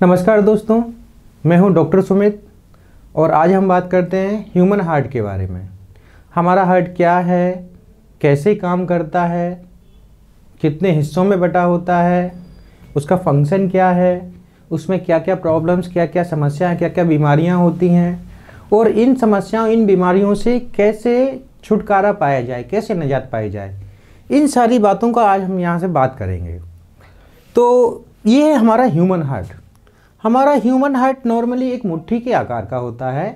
नमस्कार दोस्तों, मैं हूं डॉक्टर सुमित और आज हम बात करते हैं ह्यूमन हार्ट के बारे में। हमारा हार्ट क्या है, कैसे काम करता है, कितने हिस्सों में बटा होता है, उसका फंक्शन क्या है, उसमें क्या क्या प्रॉब्लम्स, क्या क्या समस्याएं, क्या क्या बीमारियां होती हैं और इन समस्याओं, इन बीमारियों से कैसे छुटकारा पाया जाए, कैसे निजात पाई जाए, इन सारी बातों का आज हम यहाँ से बात करेंगे। तो ये है हमारा ह्यूमन हार्ट। हमारा ह्यूमन हार्ट नॉर्मली एक मुट्ठी के आकार का होता है,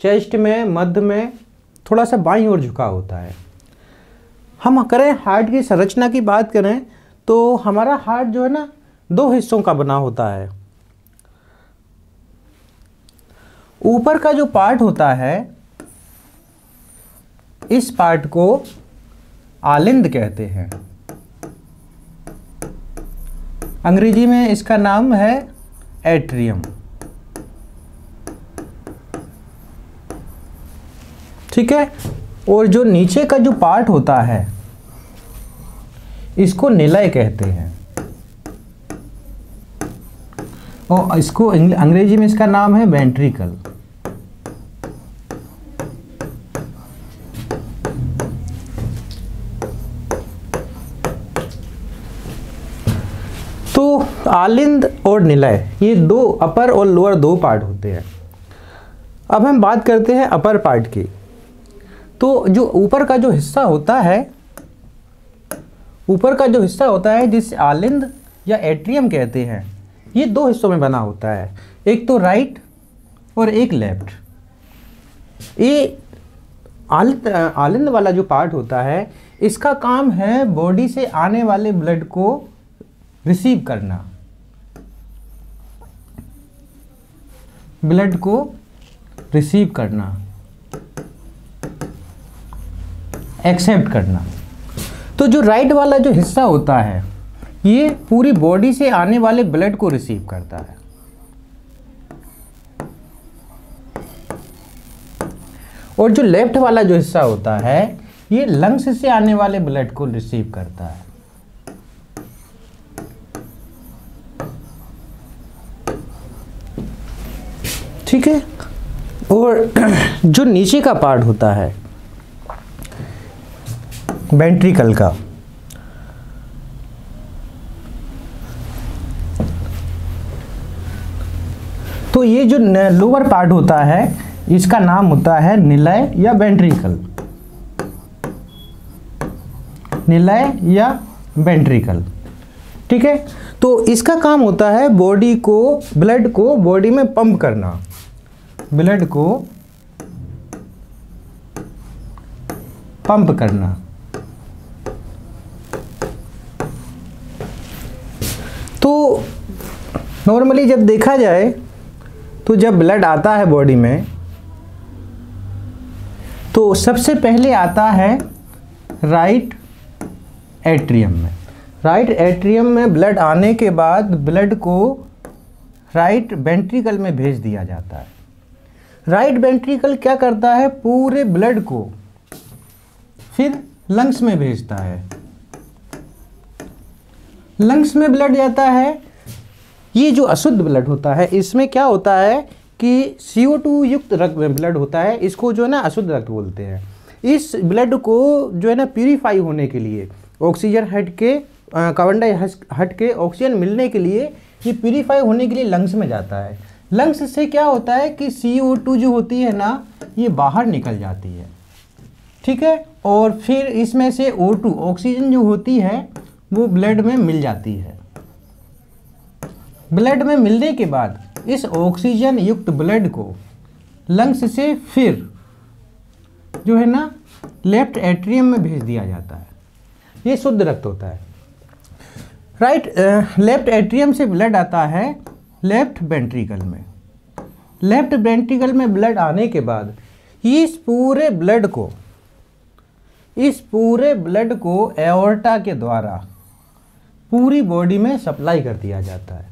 चेस्ट में, मध्य में थोड़ा सा बाईं ओर झुका होता है। हम करें हार्ट की संरचना की बात करें तो हमारा हार्ट जो है ना, दो हिस्सों का बना होता है। ऊपर का जो पार्ट होता है, इस पार्ट को आलिंद कहते हैं। अंग्रेजी में इसका नाम है एट्रियम। ठीक है। और जो नीचे का जो पार्ट होता है, इसको निलय कहते हैं और इसको अंग्रेजी में इसका नाम है वेंट्रिकल। तो आलिंद और निलय, ये दो अपर और लोअर दो पार्ट होते हैं। अब हम बात करते हैं अपर पार्ट की। तो जो ऊपर का जो हिस्सा होता है, ऊपर का जो हिस्सा होता है जिसे आलिंद या एट्रियम कहते हैं, ये दो हिस्सों में बना होता है, एक तो राइट और एक लेफ्ट। ये आलिंद वाला जो पार्ट होता है, इसका काम है बॉडी से आने वाले ब्लड को रिसीव करना, ब्लड को रिसीव करना, एक्सेप्ट करना। तो जो राइट वाला जो हिस्सा होता है, ये पूरी बॉडी से आने वाले ब्लड को रिसीव करता है। और जो लेफ्ट वाला जो हिस्सा होता है, ये लंग्स से आने वाले ब्लड को रिसीव करता है। ठीक है। और जो नीचे का पार्ट होता है वेंट्रिकल का, तो ये जो लोअर पार्ट होता है, इसका नाम होता है निलय या वेंट्रिकल। निलय या वेंट्रिकल। ठीक है। तो इसका काम होता है बॉडी को, ब्लड को बॉडी में पंप करना, ब्लड को पंप करना। तो नॉर्मली जब देखा जाए तो जब ब्लड आता है बॉडी में, तो सबसे पहले आता है राइट एट्रियम में। राइट एट्रियम में ब्लड आने के बाद ब्लड को राइट वेंट्रिकल में भेज दिया जाता है। राइट वेंट्रिकल क्या करता है, पूरे ब्लड को फिर लंग्स में भेजता है। लंग्स में ब्लड जाता है। ये जो अशुद्ध ब्लड होता है, इसमें क्या होता है कि CO2 युक्त रक्त में ब्लड होता है, इसको जो है ना अशुद्ध रक्त बोलते हैं। इस ब्लड को जो है ना प्यूरिफाई होने के लिए, ऑक्सीजन हट के, कार्बन डाइऑक्साइड हट के ऑक्सीजन मिलने के लिए, ये प्यूरिफाई होने के लिए लंग्स में जाता है। लंग्स से क्या होता है कि CO2 जो होती है ना, ये बाहर निकल जाती है। ठीक है। और फिर इसमें से O2 ऑक्सीजन जो होती है, वो ब्लड में मिल जाती है। ब्लड में मिलने के बाद इस ऑक्सीजन युक्त ब्लड को लंग्स से फिर जो है ना लेफ्ट एट्रियम में भेज दिया जाता है। ये शुद्ध रक्त होता है। लेफ्ट एट्रियम से ब्लड आता है लेफ्ट वेंट्रिकल में। लेफ्ट वेंट्रिकल में ब्लड आने के बाद इस पूरे ब्लड को एओर्टा के द्वारा पूरी बॉडी में सप्लाई कर दिया जाता है।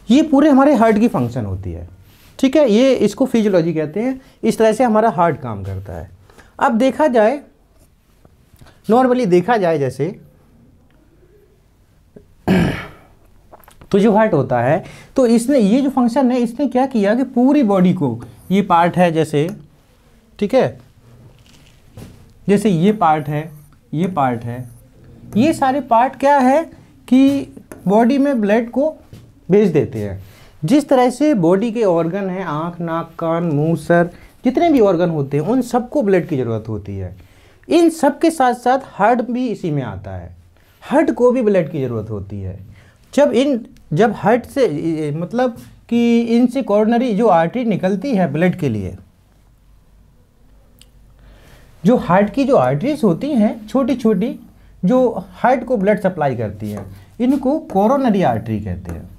ये पूरे हमारे हार्ट की फंक्शन होती है। ठीक है। ये इसको फिजियोलॉजी कहते हैं। इस तरह से हमारा हार्ट काम करता है। अब देखा जाए, नॉर्मली देखा जाए जैसे, तो जो हार्ट होता है, तो इसने ये जो फंक्शन है इसने क्या किया कि पूरी बॉडी को, ये पार्ट है जैसे, ठीक है, जैसे ये पार्ट है, ये पार्ट है, ये सारे पार्ट क्या है कि बॉडी में ब्लड को भेज देते हैं। जिस तरह से बॉडी के ऑर्गन हैं, आँख, नाक, कान, मुंह, सर, जितने भी ऑर्गन होते हैं उन सबको ब्लड की ज़रूरत होती है। इन सब के साथ साथ हार्ट भी इसी में आता है, हार्ट को भी ब्लड की ज़रूरत होती है। जब हार्ट से मतलब कि इनसे कॉर्नरी जो आर्टरी निकलती है ब्लड के लिए, जो हार्ट की जो आर्टरीज होती हैं छोटी छोटी, जो हार्ट को ब्लड सप्लाई करती हैं, इनको कोरोनरी आर्टरी कहते हैं।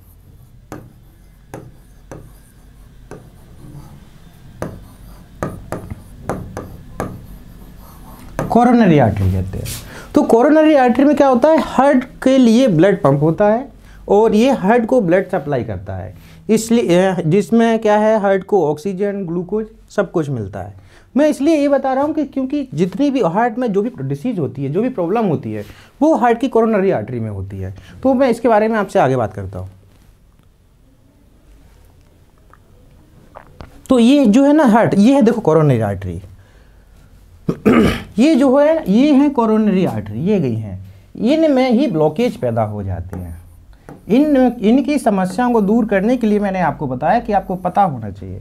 कोरोनरी आर्टरी कहते हैं। तो कोरोनरी आर्टरी में क्या होता है, हार्ट के लिए ब्लड पंप होता है और ये हार्ट को ब्लड सप्लाई करता है, इसलिए जिसमें क्या है, हार्ट को ऑक्सीजन, ग्लूकोज सब कुछ मिलता है। मैं इसलिए ये बता रहा हूँ कि क्योंकि जितनी भी हार्ट में जो भी डिसीज़ होती है, जो भी प्रॉब्लम होती है, वो हार्ट की कोरोनरी आर्टरी में होती है। तो मैं इसके बारे में आपसे आगे बात करता हूँ। तो ये जो है ना हार्ट, ये है देखो कोरोनरी आर्टरी ये जो है ये है कोरोनरी आर्टरी, ये गई हैं, इनमें ही ब्लॉकेज पैदा हो जाते हैं। इनकी समस्याओं को दूर करने के लिए मैंने आपको बताया कि आपको पता होना चाहिए,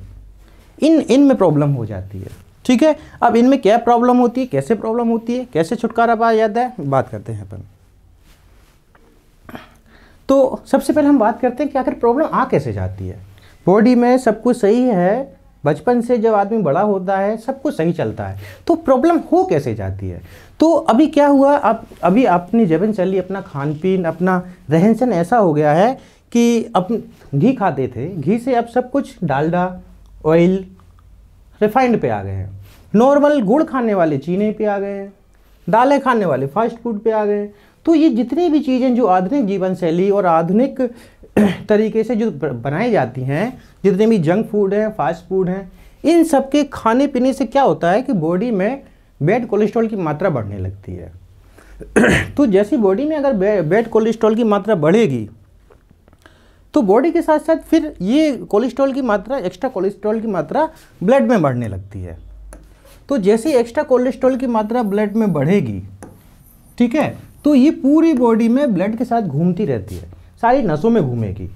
इनमें प्रॉब्लम हो जाती है, ठीक है। अब इनमें क्या प्रॉब्लम होती है, कैसे प्रॉब्लम होती है, कैसे छुटकारा पाया जाता है, बात करते हैं अपन। तो सबसे पहले हम बात करते हैं कि आखिर प्रॉब्लम आ कैसे जाती है। बॉडी में सब कुछ सही है, बचपन से जब आदमी बड़ा होता है सब कुछ सही चलता है, तो प्रॉब्लम हो कैसे जाती है। तो अभी क्या हुआ, अभी अपनी जीवनशैली, अपना खान पीन, अपना रहन सहन ऐसा हो गया है कि घी खाते थे, घी से अब सब कुछ डालडा, ऑयल, रिफाइंड पे आ गए हैं। नॉर्मल गुड़ खाने वाले चीनी पे आ गए हैं, दालें खाने वाले फास्ट फूड पे आ गए। तो ये जितनी भी चीज़ें जो आधुनिक जीवन शैली और आधुनिक तरीके से जो बनाई जाती हैं, जितने भी जंक फूड हैं, फास्ट फूड हैं, इन सब के खाने पीने से क्या होता है कि बॉडी में बैड कोलेस्ट्रॉल की मात्रा बढ़ने लगती है। तो जैसी बॉडी में अगर बैड कोलेस्ट्रॉल की मात्रा बढ़ेगी तो बॉडी के साथ साथ फिर ये कोलेस्ट्रॉल की मात्रा, एक्स्ट्रा कोलेस्ट्रॉल की मात्रा ब्लड में बढ़ने लगती है। तो जैसे एक्स्ट्रा कोलेस्ट्रॉल की मात्रा ब्लड में बढ़ेगी, ठीक है, तो ये पूरी बॉडी में ब्लड के साथ घूमती रहती है, सारी नसों में घूमेगी।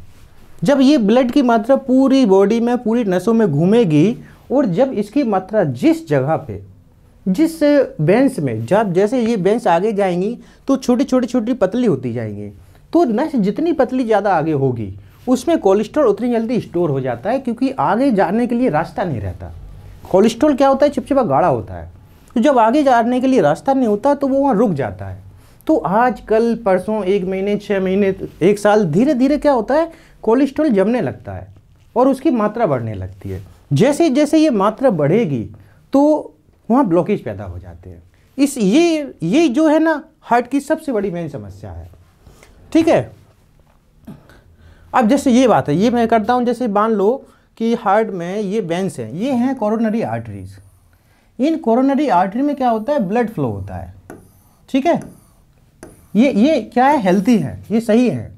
जब ये ब्लड की मात्रा पूरी बॉडी में, पूरी नसों में घूमेगी, और जब इसकी मात्रा जिस जगह पे, जिस बेंस में, जब जैसे ये बेंस आगे जाएंगी तो छोटी छोटी छोटी पतली होती जाएंगी, तो नस जितनी पतली ज़्यादा आगे होगी उसमें कोलेस्ट्रॉल उतनी जल्दी स्टोर हो जाता है, क्योंकि आगे जाने के लिए रास्ता नहीं रहता। कोलेस्ट्रॉल क्या होता है, चिपचिपा गाढ़ा होता है, तो जब आगे जाने के लिए रास्ता नहीं होता तो वो वहाँ रुक जाता है। तो आज कल परसों, 1 महीने, 6 महीने, 1 साल, धीरे धीरे क्या होता है, कोलेस्ट्रॉल जमने लगता है और उसकी मात्रा बढ़ने लगती है। जैसे जैसे ये मात्रा बढ़ेगी तो वहाँ ब्लॉकेज पैदा हो जाते हैं। ये जो है ना हार्ट की सबसे बड़ी मेन समस्या है, ठीक है। अब जैसे ये बात है, ये मैं करता हूँ, जैसे मान लो कि हार्ट में ये वेंस हैं, ये हैं कोरोनरी आर्टरीज। इन कोरोनरी आर्टरी में क्या होता है, ब्लड फ्लो होता है, ठीक है। ये क्या है, हेल्थी है, ये सही है।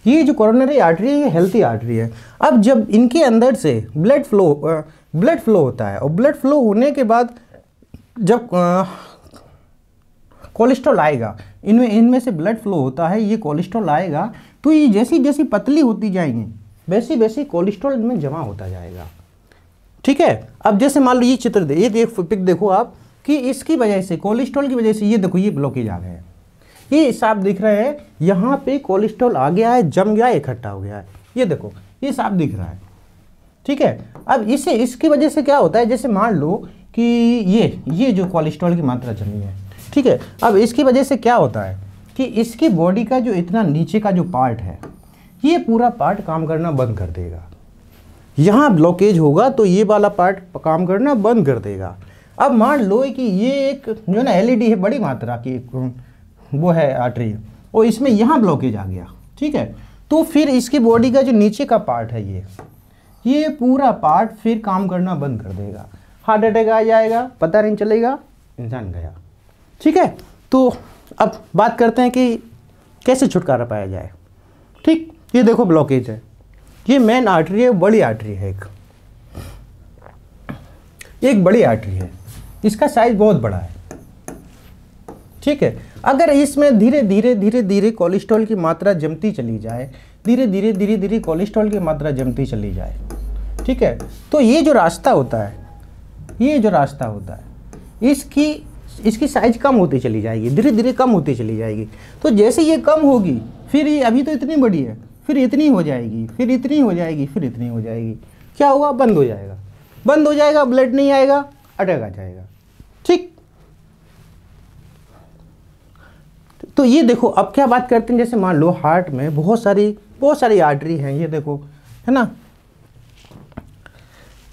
ये जो कोरोनरी आर्टरी है ये हेल्थी आर्टरी है। अब जब इनके अंदर से ब्लड फ्लो होता है, और ब्लड फ्लो होने के बाद जब कोलेस्ट्रॉल आएगा, इनमें से ब्लड फ्लो होता है, ये कोलेस्ट्रॉल आएगा, तो ये जैसी जैसी पतली होती जाएंगी वैसी वैसी कोलेस्ट्रॉल इनमें जमा होता जाएगा, ठीक है। अब जैसे मान लो ये चित्र ये पिक देखो आप, कि इसकी वजह से, कोलेस्ट्रॉल की वजह से, ये देखो ये ब्लॉकेज आ गए हैं, ये साफ दिख रहे हैं, यहाँ पे कोलेस्ट्रॉल आ गया है, जम गया है, इकट्ठा हो गया है, ये देखो ये साफ दिख रहा है, ठीक है। अब इसकी वजह से क्या होता है, जैसे मान लो कि ये जो कोलेस्ट्रॉल की मात्रा जमी है, ठीक है। अब इसकी वजह से क्या होता है कि इसकी बॉडी का जो इतना नीचे का जो पार्ट है, ये पूरा पार्ट काम करना बंद कर देगा। यहाँ ब्लॉकेज होगा तो ये वाला पार्ट काम करना बंद कर देगा। अब मान लो कि ये एक जो ना एलईडी है, बड़ी मात्रा की वो है आर्टरी, और इसमें यहाँ ब्लॉकेज आ गया, ठीक है। तो फिर इसकी बॉडी का जो नीचे का पार्ट है, ये पूरा पार्ट फिर काम करना बंद कर देगा, हार्ट अटैक आ जाएगा, पता नहीं चलेगा, इंसान गया, ठीक है। तो अब बात करते हैं कि कैसे छुटकारा पाया जाए। ठीक, ये देखो ब्लॉकेज है, ये मेन आर्टरी है, बड़ी आर्टरी है, एक बड़ी आर्टरी है, इसका साइज बहुत बड़ा है। ठीक है, अगर इसमें धीरे धीरे धीरे धीरे कोलेस्ट्रॉल की मात्रा जमती चली जाए, धीरे धीरे धीरे धीरे कोलेस्ट्रॉल की मात्रा जमती चली जाए, ठीक है, तो ये जो रास्ता होता है, ये जो रास्ता होता है, इसकी साइज कम होती चली जाएगी, धीरे धीरे कम होती चली जाएगी। तो जैसे ये कम होगी, फिर ये अभी तो इतनी बड़ी है, फिर इतनी हो जाएगी, फिर इतनी हो जाएगी, फिर इतनी हो जाएगी, क्या होगा, बंद हो जाएगा, बंद हो जाएगा, ब्लड नहीं आएगा, अटैक आ जाएगा। ठीक, तो ये देखो, अब क्या बात करते हैं, जैसे मान लो हार्ट में बहुत सारी आर्टरी हैं, ये देखो, है ना,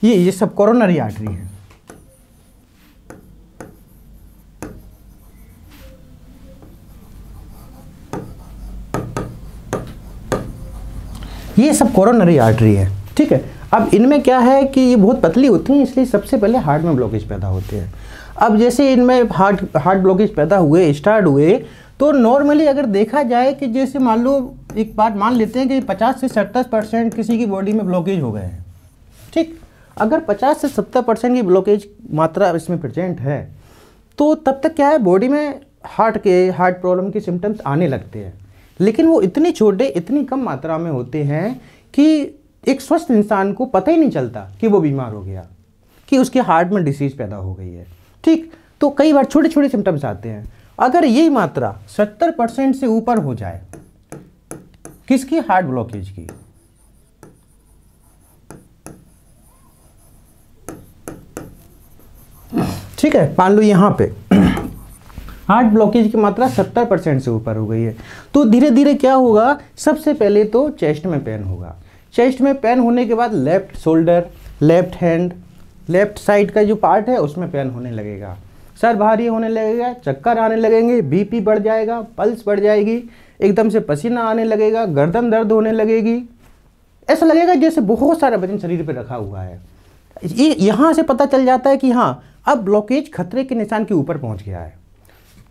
ये सब कोरोनरी आर्टरी है। ये सब कोरोनरी आर्टरी है। ठीक है, अब इनमें क्या है कि ये बहुत पतली होती हैं, इसलिए सबसे पहले हार्ट में ब्लॉकेज पैदा होते हैं। अब जैसे इनमें हार्ट ब्लॉकेज पैदा हुए, स्टार्ट हुए, तो नॉर्मली अगर देखा जाए कि जैसे मान लो, एक बात मान लेते हैं कि 50 से 70% किसी की बॉडी में ब्लॉकेज हो गए हैं। ठीक, अगर 50 से 70% की ब्लॉकेज मात्रा इसमें प्रेजेंट है, तो तब तक क्या है, बॉडी में हार्ट प्रॉब्लम के सिम्टम्स आने लगते हैं, लेकिन वो इतनी छोटे, इतनी कम मात्रा में होते हैं कि एक स्वस्थ इंसान को पता ही नहीं चलता कि वो बीमार हो गया, कि उसके हार्ट में डिसीज पैदा हो गई है। ठीक, तो कई बार छोटे छोटे सिम्टम्स आते हैं। अगर यही मात्रा 70% से ऊपर हो जाए, किसकी, हार्ट ब्लॉकेज की, ठीक है, मान लो यहाँ पे हार्ट ब्लॉकेज की मात्रा 70% से ऊपर हो गई है, तो धीरे धीरे क्या होगा, सबसे पहले तो चेस्ट में पेन होगा। चेस्ट में पेन होने के बाद left shoulder, left hand, left side का जो पार्ट है उसमें पेन होने लगेगा, सर भारी होने लगेगा, चक्कर आने लगेंगे, बीपी बढ़ जाएगा, पल्स बढ़ जाएगी, एकदम से पसीना आने लगेगा, गर्दन दर्द होने लगेगी, ऐसा लगेगा जैसे बहुत सारा वजन शरीर पे रखा हुआ है। ये यहाँ से पता चल जाता है कि हाँ, अब ब्लॉकेज खतरे के निशान के ऊपर पहुँच गया है।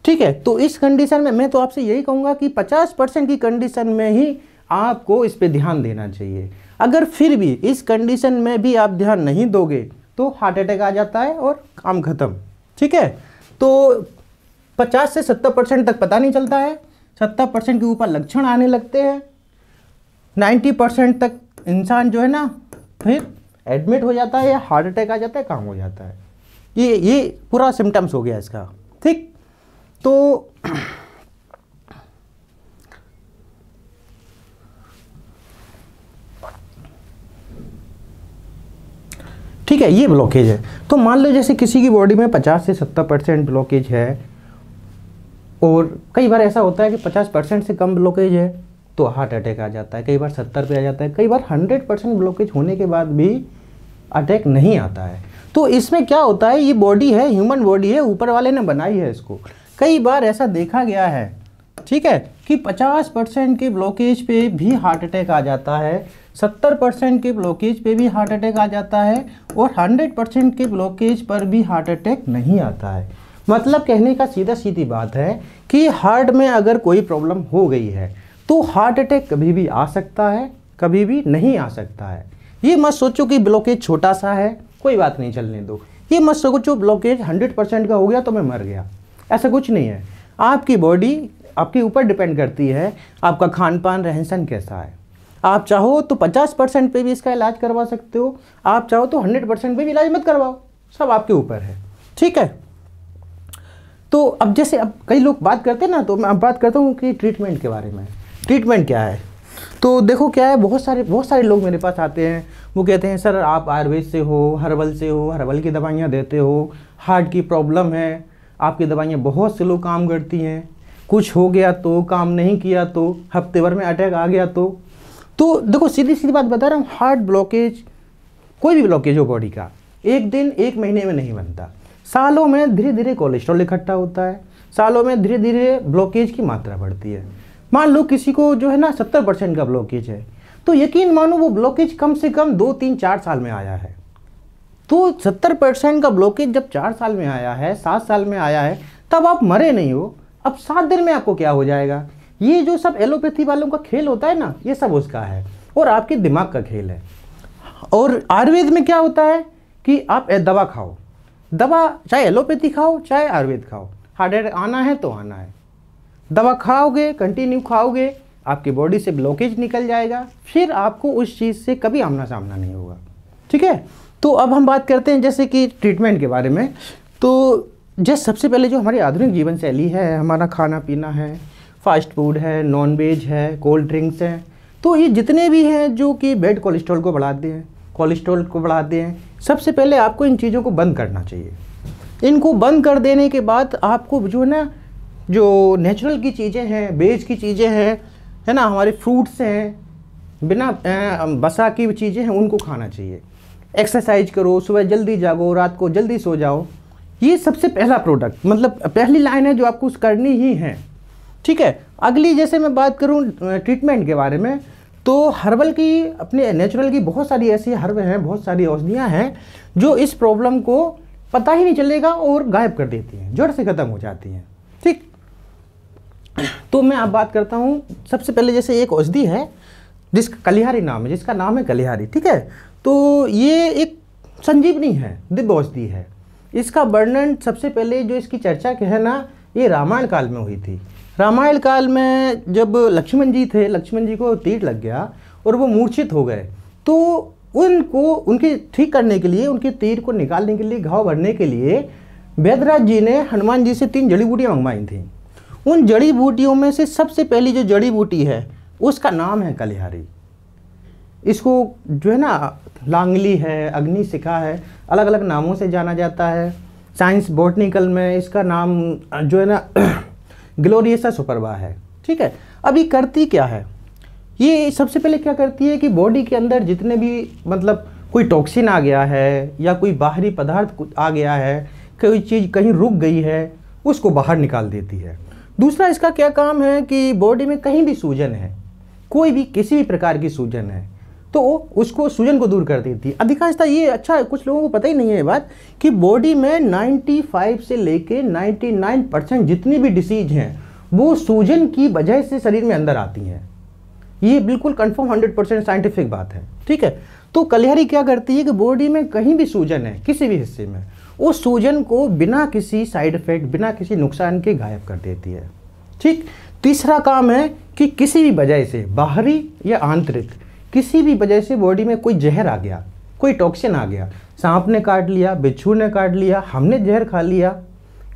ठीक है, तो इस कंडीशन में मैं तो आपसे यही कहूँगा कि 50% की कंडीशन में ही आपको इस पे ध्यान देना चाहिए। अगर फिर भी इस कंडीशन में भी आप ध्यान नहीं दोगे तो हार्ट अटैक आ जाता है और काम खत्म। ठीक है, तो 50 से 70% तक पता नहीं चलता है, 70% के ऊपर लक्षण आने लगते हैं, 90% तक इंसान जो है ना फिर एडमिट हो जाता है या हार्ट अटैक आ जाता है, काम हो जाता है। ये पूरा सिम्टम्स हो गया इसका। ठीक, तो ठीक है, ये ब्लॉकेज है। तो मान लो जैसे किसी की बॉडी में 50 से 70% ब्लॉकेज है, और कई बार ऐसा होता है कि 50% से कम ब्लॉकेज है तो हार्ट अटैक आ जाता है, कई बार 70 पे आ जाता है, कई बार 100% ब्लॉकेज होने के बाद भी अटैक नहीं आता है। तो इसमें क्या होता है, ये बॉडी है, ह्यूमन बॉडी है, ऊपर वाले ने बनाई है इसको। कई बार ऐसा देखा गया है, ठीक है, कि 50% के ब्लॉकेज पे भी हार्ट अटैक आ जाता है, 70% के ब्लॉकेज पे भी हार्ट अटैक आ जाता है, और 100% के ब्लॉकेज पर भी हार्ट अटैक नहीं आता है। मतलब कहने का सीधा सीधी बात है कि हार्ट में अगर कोई प्रॉब्लम हो गई है तो हार्ट अटैक कभी भी आ सकता है, कभी भी नहीं आ सकता है। ये मत सोचो कि ब्लॉकेज छोटा सा है, कोई बात नहीं, चलने दो। ये मत सोचो ब्लॉकेज 100% का हो गया तो मैं मर गया, ऐसा कुछ नहीं है। आपकी बॉडी आपके ऊपर डिपेंड करती है, आपका खान पान रहन सहन कैसा है। आप चाहो तो 50% पे भी इसका इलाज करवा सकते हो, आप चाहो तो 100% पे भी इलाज मत करवाओ, सब आपके ऊपर है। ठीक है, तो अब जैसे अब कई लोग बात करते हैं ना, तो मैं अब बात करता हूँ कि ट्रीटमेंट के बारे में। ट्रीटमेंट क्या है, तो देखो क्या है, बहुत सारे लोग मेरे पास आते हैं, वो कहते हैं सर आप आयुर्वेद से हो, हर्बल की दवाइयाँ देते हो, हार्ट की प्रॉब्लम है, आपकी दवाइयाँ बहुत स्लो काम करती हैं, कुछ हो गया तो, काम नहीं किया तो, हफ्ते भर में अटैक आ गया तो देखो सीधी सीधी बात बता रहा हूँ, हार्ट ब्लॉकेज, कोई भी ब्लॉकेज हो बॉडी का, एक दिन एक महीने में नहीं बनता। सालों में धीरे धीरे कोलेस्ट्रॉल इकट्ठा होता है, सालों में धीरे धीरे ब्लॉकेज की मात्रा बढ़ती है। मान लो किसी को जो है ना 70% का ब्लॉकेज है, तो यकीन मानो वो ब्लॉकेज कम से कम 2, 3, 4 साल में आया है। तो 70% का ब्लॉकेज जब 4 साल में आया है, 7 साल में आया है, तब आप मरे नहीं हो, अब 7 दिन में आपको क्या हो जाएगा। ये जो सब एलोपैथी वालों का खेल होता है ना, ये सब उसका है और आपके दिमाग का खेल है। और आयुर्वेद में क्या होता है कि आप दवा खाओ, दवा चाहे एलोपैथी खाओ चाहे आयुर्वेद खाओ, हार्ट अटैक आना है तो आना है, दवा खाओगे, कंटिन्यू खाओगे, आपकी बॉडी से ब्लॉकेज निकल जाएगा, फिर आपको उस चीज़ से कभी आमना सामना नहीं होगा। ठीक है, तो अब हम बात करते हैं जैसे कि ट्रीटमेंट के बारे में। तो जैसे सबसे पहले जो हमारी आधुनिक जीवन शैली है, हमारा खाना पीना है, फास्ट फूड है, नॉन वेज है, कोल्ड ड्रिंक्स हैं, तो ये जितने भी हैं जो कि बैड कोलेस्ट्रॉल को बढ़ाते हैं, कोलेस्ट्रॉल को बढ़ाते हैं, सबसे पहले आपको इन चीज़ों को बंद करना चाहिए। इनको बंद कर देने के बाद आपको जो है ना, जो नेचुरल की चीज़ें हैं, वेज की चीज़ें हैं, है ना, हमारे फ्रूट्स हैं, बिना बसा की चीज़ें हैं, उनको खाना चाहिए। एक्सरसाइज करो, सुबह जल्दी जागो, रात को जल्दी सो जाओ। ये सबसे पहला प्रोडक्ट, मतलब पहली लाइन है जो आपको करनी ही है। ठीक है, अगली जैसे मैं बात करूं ट्रीटमेंट के बारे में, तो हर्बल की, अपने नेचुरल की बहुत सारी ऐसी हर्ब हैं, बहुत सारी औषधियाँ हैं जो इस प्रॉब्लम को पता ही नहीं चलेगा और गायब कर देती हैं, जड़ से ख़त्म हो जाती हैं। ठीक, तो मैं अब बात करता हूँ सबसे पहले जैसे एक औषधि है जिसका कलिहारी नाम है, जिसका नाम है कलिहारी। ठीक है, तो ये एक संजीवनी है, दिव्य औषधि है। इसका वर्णन सबसे पहले जो इसकी चर्चा है ना, ये रामायण काल में हुई थी। रामायण काल में जब लक्ष्मण जी थे, लक्ष्मण जी को तीर लग गया और वो मूर्छित हो गए, तो उनको उनके ठीक करने के लिए, उनके तीर को निकालने के लिए, घाव भरने के लिए वैद्यराज जी ने हनुमान जी से 3 जड़ी बूटियाँ मंगवाई थी। उन जड़ी बूटियों में से सबसे पहली जो जड़ी बूटी है उसका नाम है कलिहारी। इसको जो है ना, लांगली है, अग्निशिखा है, अलग अलग नामों से जाना जाता है। साइंस बॉटनिकल में इसका नाम जो है ना ग्लोरियसा सुपरबा है। ठीक है, अब ये करती क्या है, ये सबसे पहले क्या करती है कि बॉडी के अंदर जितने भी, मतलब कोई टॉक्सिन आ गया है या कोई बाहरी पदार्थ आ गया है, कोई चीज़ कहीं रुक गई है, उसको बाहर निकाल देती है। दूसरा इसका क्या काम है कि बॉडी में कहीं भी सूजन है, कोई भी किसी भी प्रकार की सूजन है, तो उसको सूजन को दूर कर देती है। अधिकांशतः ये अच्छा, कुछ लोगों को पता ही नहीं है ये बात कि बॉडी में 95 से लेके 99% जितनी भी डिसीज हैं वो सूजन की वजह से शरीर में अंदर आती हैं। ये बिल्कुल कंफर्म 100% साइंटिफिक बात है। ठीक है, तो कलिहारी क्या करती है कि बॉडी में कहीं भी सूजन है किसी भी हिस्से में, उस सूजन को बिना किसी साइड इफेक्ट, बिना किसी नुकसान के गायब कर देती है। ठीक, तीसरा काम है कि किसी भी वजह से, बाहरी या आंतरिक, किसी भी वजह से बॉडी में कोई जहर आ गया, कोई टॉक्सिन आ गया, सांप ने काट लिया, बिच्छू ने काट लिया, हमने जहर खा लिया,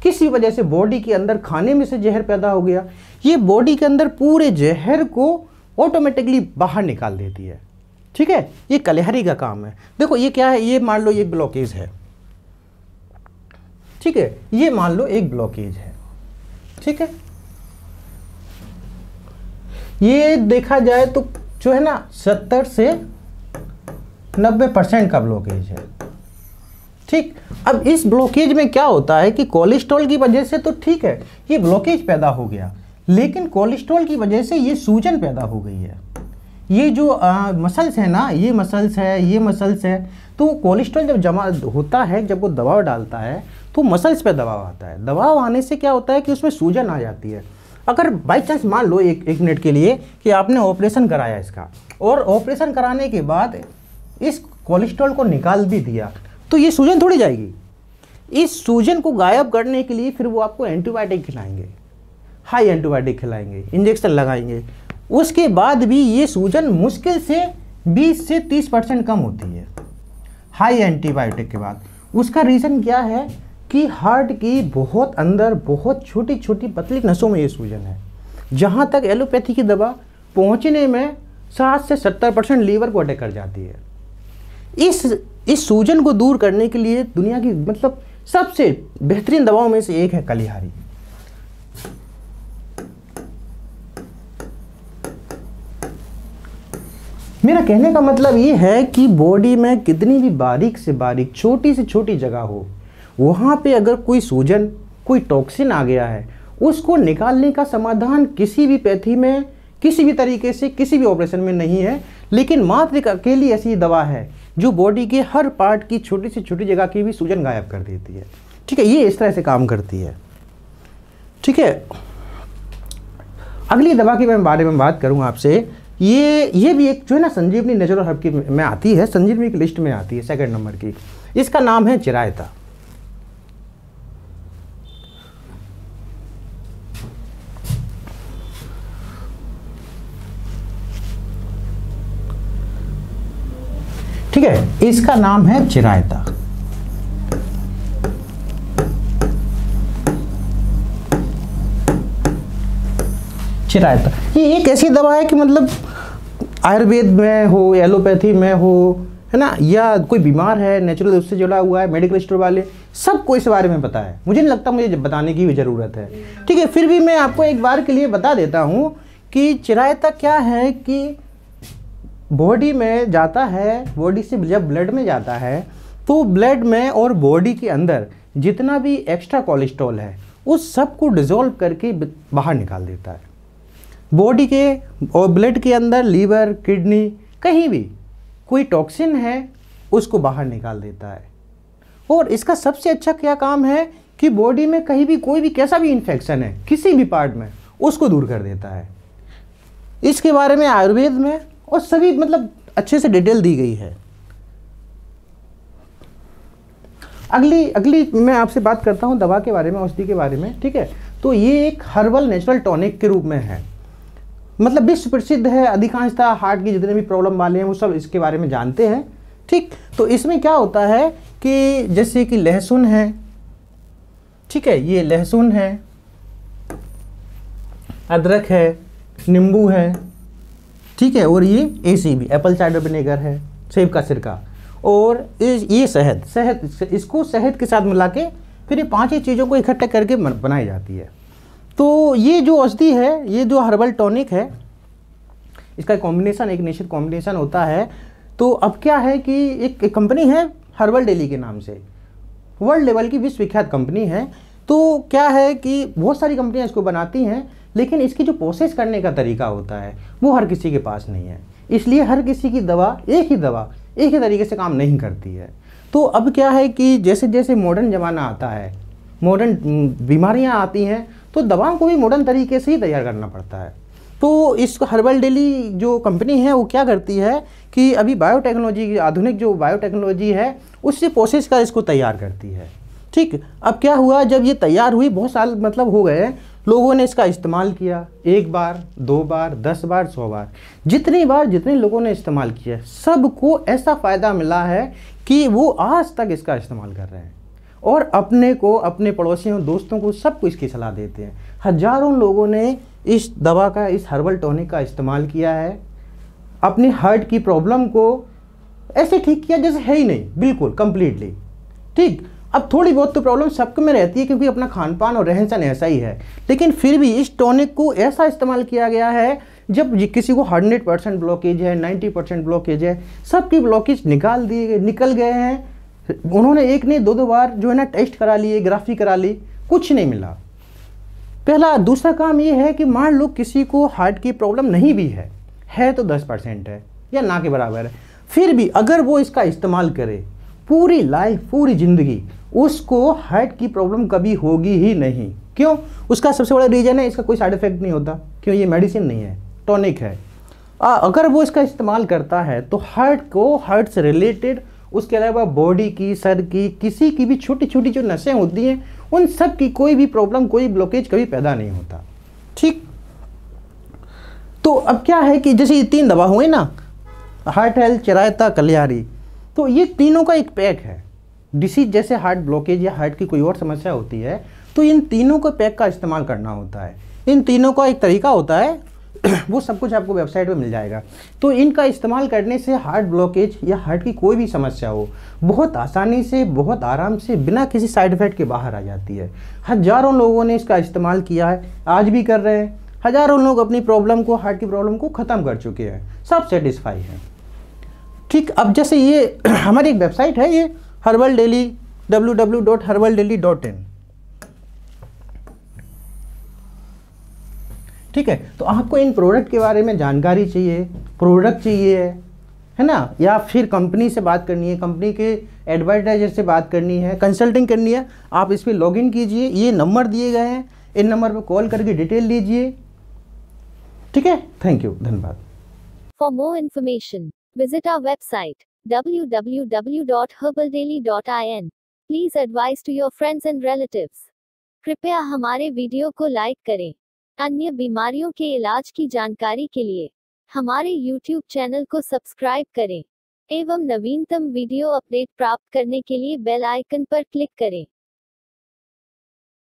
किसी वजह से बॉडी के अंदर खाने में से जहर पैदा हो गया, ये बॉडी के अंदर पूरे जहर को ऑटोमेटिकली बाहर निकाल देती है। ठीक है, ये कलिहारी का काम है। देखो ये क्या है, ये मान लो एक ब्लॉकेज है। ठीक है, ये मान लो एक ब्लॉकेज है। ठीक है, ये देखा जाए तो जो है ना 70 से 90% का ब्लॉकेज है। ठीक, अब इस ब्लॉकेज में क्या होता है कि कोलेस्ट्रॉल की वजह से तो ठीक है, ये ब्लॉकेज पैदा हो गया, लेकिन कोलेस्ट्रॉल की वजह से ये सूजन पैदा हो गई है। ये जो मसल्स है ना, ये मसल्स है, ये मसल्स है, तो कोलेस्ट्रॉल जब जमा होता है, जब वो दबाव डालता है तो मसल्स पे दबाव आता है। दबाव आने से क्या होता है कि उसमें सूजन आ जाती है। अगर बाई चांस मान लो एक मिनट के लिए कि आपने ऑपरेशन कराया इसका, और ऑपरेशन कराने के बाद इस कोलेस्ट्रॉल को निकाल भी दिया, तो ये सूजन थोड़ी जाएगी। इस सूजन को गायब करने के लिए फिर वो आपको एंटीबायोटिक खिलाएंगे, हाई एंटीबायोटिक खिलाएंगे, इंजेक्शन लगाएंगे। उसके बाद भी ये सूजन मुश्किल से 20 से 30% कम होती है हाई एंटीबायोटिक के बाद। उसका रीज़न क्या है कि हार्ट की बहुत अंदर, बहुत छोटी छोटी पतली नसों में ये सूजन है। जहाँ तक एलोपैथी की दवा पहुँचने में 60 से 70% लीवर को अटैक कर जाती है। इस सूजन को दूर करने के लिए दुनिया की मतलब सबसे बेहतरीन दवाओं में से एक है कलिहारी। मेरा कहने का मतलब ये है कि बॉडी में कितनी भी बारीक से बारीक, छोटी से छोटी जगह हो, वहाँ पे अगर कोई सूजन, कोई टॉक्सिन आ गया है, उसको निकालने का समाधान किसी भी पैथी में, किसी भी तरीके से, किसी भी ऑपरेशन में नहीं है, लेकिन मात्र एक अकेली ऐसी दवा है जो बॉडी के हर पार्ट की छोटी से छोटी जगह की भी सूजन गायब कर देती है। ठीक है, ये इस तरह से काम करती है। ठीक है, अगली दवा के बारे में बात करूँ आपसे, ये भी एक जो है ना संजीवनी नेचुरल हर्ब की में आती है, संजीवनी की लिस्ट में आती है 2nd नंबर की। इसका नाम है चिरायता। ठीक है, इसका नाम है चिरायता। चिरायता ये एक ऐसी दवा है कि मतलब आयुर्वेद में हो, एलोपैथी में हो, है ना, या कोई बीमार है नेचुरल उससे जुड़ा हुआ है, मेडिकल स्टोर वाले सबको इस बारे में पता है। मुझे नहीं लगता मुझे बताने की भी ज़रूरत है। ठीक है, फिर भी मैं आपको एक बार के लिए बता देता हूँ कि चिरायता क्या है कि बॉडी में जाता है, बॉडी से जब ब्लड में जाता है तो ब्लड में और बॉडी के अंदर जितना भी एक्स्ट्रा कोलेस्ट्रॉल है उस सब को डिज़ोल्व करके बाहर निकाल देता है। बॉडी के और ब्लड के अंदर लीवर, किडनी, कहीं भी कोई टॉक्सिन है उसको बाहर निकाल देता है। और इसका सबसे अच्छा क्या काम है कि बॉडी में कहीं भी कोई भी कैसा भी इन्फेक्शन है किसी भी पार्ट में उसको दूर कर देता है। इसके बारे में आयुर्वेद में और सभी मतलब अच्छे से डिटेल दी गई है। अगली मैं आपसे बात करता हूँ दवा के बारे में, औषधि के बारे में। ठीक है, तो ये एक हर्बल नेचुरल टॉनिक के रूप में है, मतलब विश्व प्रसिद्ध है। अधिकांशतः हार्ट की जितने भी प्रॉब्लम वाले हैं वो सब इसके बारे में जानते हैं। ठीक, तो इसमें क्या होता है कि जैसे कि लहसुन है, ठीक है, ये लहसुन है, अदरक है, नींबू है, ठीक है, और ये ACV एप्पल साइडर विनेगर है, सेब का सिरका, और ये शहद इसको शहद के साथ मिला के फिर ये 5 ही चीज़ों को इकट्ठा करके बनाई जाती है। तो ये जो औषधि है, ये जो हर्बल टॉनिक है, इसका कॉम्बिनेशन एक निश्चित कॉम्बिनेशन होता है। तो अब क्या है कि एक कंपनी है हर्बल डेली के नाम से, वर्ल्ड लेवल की विश्वविख्यात कंपनी है। तो क्या है कि बहुत सारी कंपनियां इसको बनाती हैं, लेकिन इसकी जो प्रोसेस करने का तरीका होता है वो हर किसी के पास नहीं है। इसलिए हर किसी की दवा एक ही तरीके से काम नहीं करती है। तो अब क्या है कि जैसे जैसे मॉडर्न ज़माना आता है, मॉडर्न बीमारियां आती हैं, तो दवाओं को भी मॉडर्न तरीके से ही तैयार करना पड़ता है। तो इस हर्बल डेली जो कंपनी है वो क्या करती है कि अभी बायोटेक्नोलॉजी, आधुनिक जो बायोटेक्नोलॉजी है उससे प्रोसेस कर इसको तैयार करती है। ठीक, अब क्या हुआ, जब ये तैयार हुई बहुत साल मतलब हो गए, लोगों ने इसका इस्तेमाल किया, 1 बार, 2 बार, 10 बार, 100 बार, जितने लोगों ने इस्तेमाल किया सबको ऐसा फ़ायदा मिला है कि वो आज तक इसका इस्तेमाल कर रहे हैं और अपने को, अपने पड़ोसियों, दोस्तों को सबको इसकी सलाह देते हैं। हजारों लोगों ने इस दवा का, इस हर्बल टॉनिक का इस्तेमाल किया है, अपनी हार्ट की प्रॉब्लम को ऐसे ठीक किया जैसे है ही नहीं, बिल्कुल कंप्लीटली। ठीक, अब थोड़ी बहुत तो प्रॉब्लम सबके में रहती है क्योंकि अपना खान पान और रहन सहन ऐसा ही है, लेकिन फिर भी इस टॉनिक को ऐसा इस्तेमाल किया गया है जब किसी को 100% ब्लॉकेज है, 90% ब्लॉकेज है, सबकी ब्लॉकेज निकल गए हैं। उन्होंने एक नहीं 2 बार जो है ना टेस्ट करा लिए, ग्राफी करा ली, कुछ नहीं मिला। पहला। दूसरा काम ये है कि मान लो किसी को हार्ट की प्रॉब्लम नहीं भी है तो 10% है या ना के बराबर है, फिर भी अगर वो इसका इस्तेमाल करे पूरी लाइफ, पूरी ज़िंदगी, उसको हार्ट की प्रॉब्लम कभी होगी ही नहीं। क्यों? उसका सबसे बड़ा रीज़न है इसका कोई साइड इफेक्ट नहीं होता। क्यों? ये मेडिसिन नहीं है, टॉनिक है। अगर वो इसका इस्तेमाल करता है तो हार्ट से रिलेटेड, उसके अलावा बॉडी की, सर की, किसी की भी छोटी छोटी जो नसें होती हैं उन सब की कोई भी प्रॉब्लम, कोई ब्लॉकेज कभी पैदा नहीं होता। ठीक, तो अब क्या है कि जैसे ये 3 दवा हुए ना, हार्ट हेल्थ, चिरायता, कल्याणी, तो ये तीनों का एक पैक है। डिसीज जैसे हार्ट ब्लॉकेज या हार्ट की कोई और समस्या होती है तो इन तीनों का पैक का इस्तेमाल करना होता है। इन तीनों का एक तरीका होता है वो सब कुछ आपको वेबसाइट पे मिल जाएगा। तो इनका इस्तेमाल करने से हार्ट ब्लॉकेज या हार्ट की कोई भी समस्या हो बहुत आसानी से, बहुत आराम से, बिना किसी साइड इफेक्ट के बाहर आ जाती है। हजारों लोगों ने इसका इस्तेमाल किया है, आज भी कर रहे हैं। हजारों लोग अपनी प्रॉब्लम को, हार्ट की प्रॉब्लम को ख़त्म कर चुके हैं, सब सेटिस्फाई हैं। ठीक, अब जैसे ये हमारी एक वेबसाइट है, ये हर्बल डेली, www.herbaldaily.in। ठीक है, तो आपको इन प्रोडक्ट के बारे में जानकारी चाहिए, प्रोडक्ट चाहिए है ना, या फिर कंपनी से बात करनी है, कंपनी के एडवर्टाइजर से बात करनी है, कंसल्टिंग करनी है, आप इस पर लॉगिन कीजिए। ये नंबर दिए गए हैं, इन नंबर पर कॉल करके डिटेल लीजिए। ठीक है, थैंक यू, धन्यवाद। For more information, visit our website www.herbaldaily.in. Please advise to your friends and relatives. कृपया हमारे वीडियो को लाइक करें। अन्य बीमारियों के इलाज की जानकारी के लिए हमारे YouTube चैनल को सब्सक्राइब करें एवं नवीनतम वीडियो अपडेट प्राप्त करने के लिए बेल आइकन पर क्लिक करें।